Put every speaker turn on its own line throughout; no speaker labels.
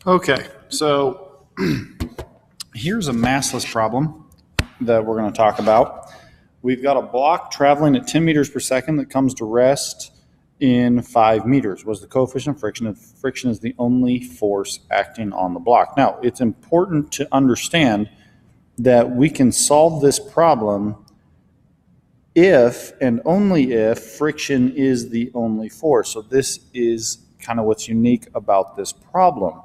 Okay, so here's a massless problem that we're going to talk about. We've got a block traveling at 10 meters per second that comes to rest in 5 meters. What's the coefficient of friction? And friction is the only force acting on the block. Now, it's important to understand that we can solve this problem if and only if friction is the only force. So this is kind of what's unique about this problem.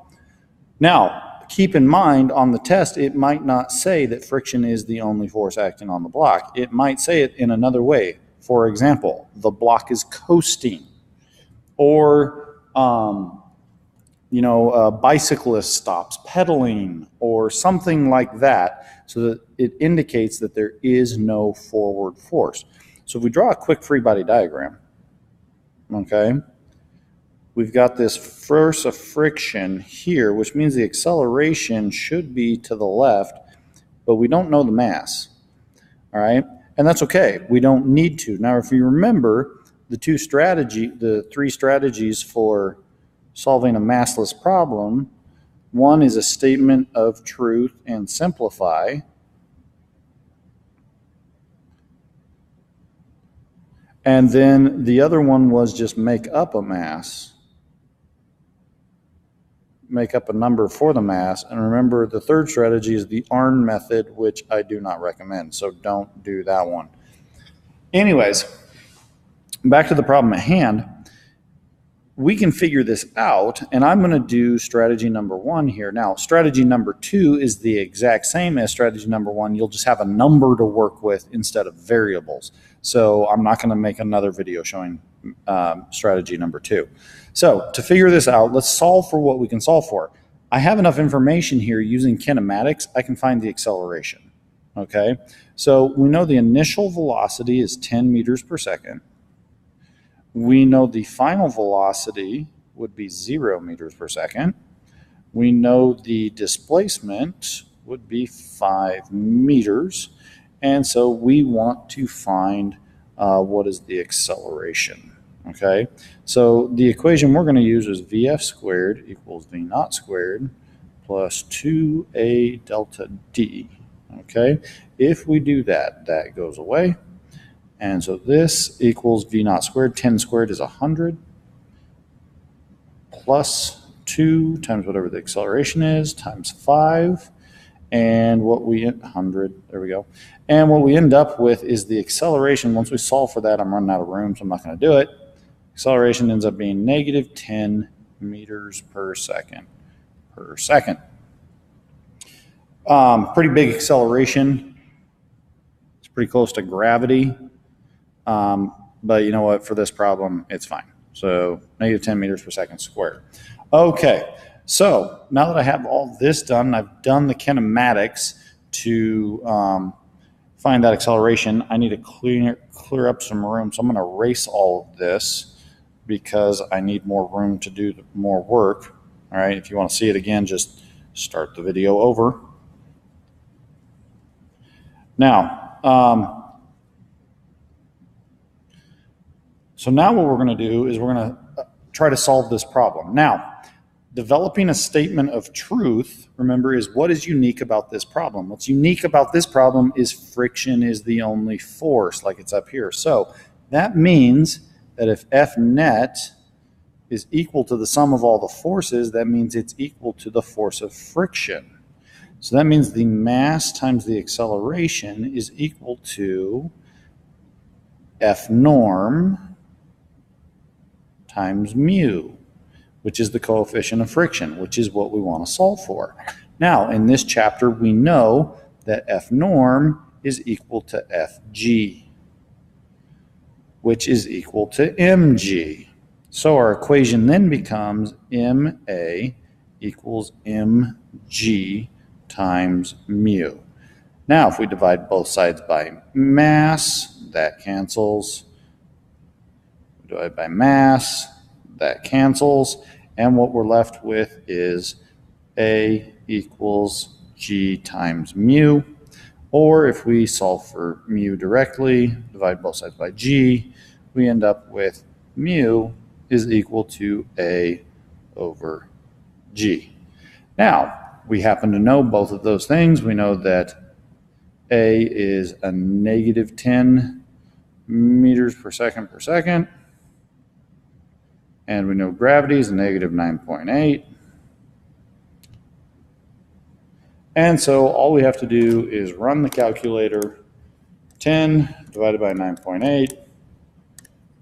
Now, keep in mind on the test, it might not say that friction is the only force acting on the block. It might say it in another way. For example, the block is coasting, or a bicyclist stops pedaling, or something like that, so that it indicates that there is no forward force. So if we draw a quick free body diagram, okay, we've got this force of friction here, which means the acceleration should be to the left, but we don't know the mass, all right? And that's okay. We don't need to. Now, if you remember the three strategies for solving a massless problem, one is a statement of truth and simplify. And then the other one was just make up a mass, make up a number for the mass. And remember, the third strategy is the ARN method, which I do not recommend, so don't do that one. Anyways, back to the problem at hand. We can figure this out, and I'm going to do strategy number 1 here. Now, strategy number 2 is the exact same as strategy number 1. You'll just have a number to work with instead of variables. So I'm not going to make another video showing strategy number 2. So to figure this out, let's solve for what we can solve for. I have enough information here using kinematics. I can find the acceleration. Okay, so we know the initial velocity is 10 meters per second. We know the final velocity would be 0 meters per second. We know the displacement would be 5 meters. And so we want to find what is the acceleration. Okay, so the equation we're going to use is VF squared equals V naught squared plus 2A delta D. Okay, if we do that, that goes away. And so this equals V naught squared. 10 squared is 100 plus 2 times whatever the acceleration is times 5. And what we 100, there we go. And what we end up with is the acceleration. Once we solve for that, I'm running out of room, so I'm not going to do it. Acceleration ends up being negative 10 meters per second. Pretty big acceleration. It's pretty close to gravity. But you know what, for this problem, it's fine. So negative 10 meters per second squared. Okay, so now that I have all this done, I've done the kinematics to find that acceleration. I need to clear up some room. So I'm going to erase all of this because I need more room to do more work. All right, if you want to see it again, just start the video over. Now, so now what we're going to do is we're going to try to solve this problem. Now, developing a statement of truth, remember, is what is unique about this problem. What's unique about this problem is friction is the only force, like it's up here. So that means that if F net is equal to the sum of all the forces, that means it's equal to the force of friction. So that means the mass times the acceleration is equal to F norm times mu, which is the coefficient of friction, which is what we want to solve for. Now, in this chapter, we know that F norm is equal to Fg, which is equal to mg. So our equation then becomes ma equals mg times mu. Now, if we divide both sides by mass, that cancels. Divide by mass, that cancels, and what we're left with is A equals G times mu, or if we solve for mu directly, divide both sides by G, we end up with mu is equal to A over G. Now, we happen to know both of those things. We know that A is a negative 10 meters per second, and we know gravity is a negative 9.8. And so all we have to do is run the calculator. 10 divided by 9.8.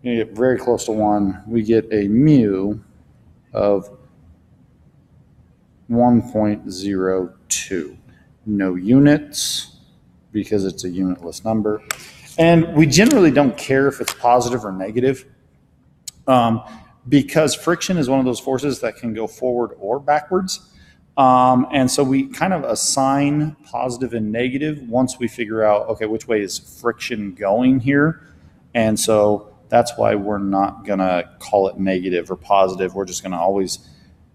You get very close to 1. We get a mu of 1.02. No units because it's a unitless number. And we generally don't care if it's positive or negative because friction is one of those forces that can go forward or backwards. And so we kind of assign positive and negative once we figure out, okay, which way is friction going here? And so that's why we're not going to call it negative or positive. We're just going to always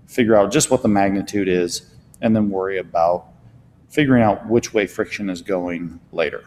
figure out just what the magnitude is and then worry about figuring out which way friction is going later.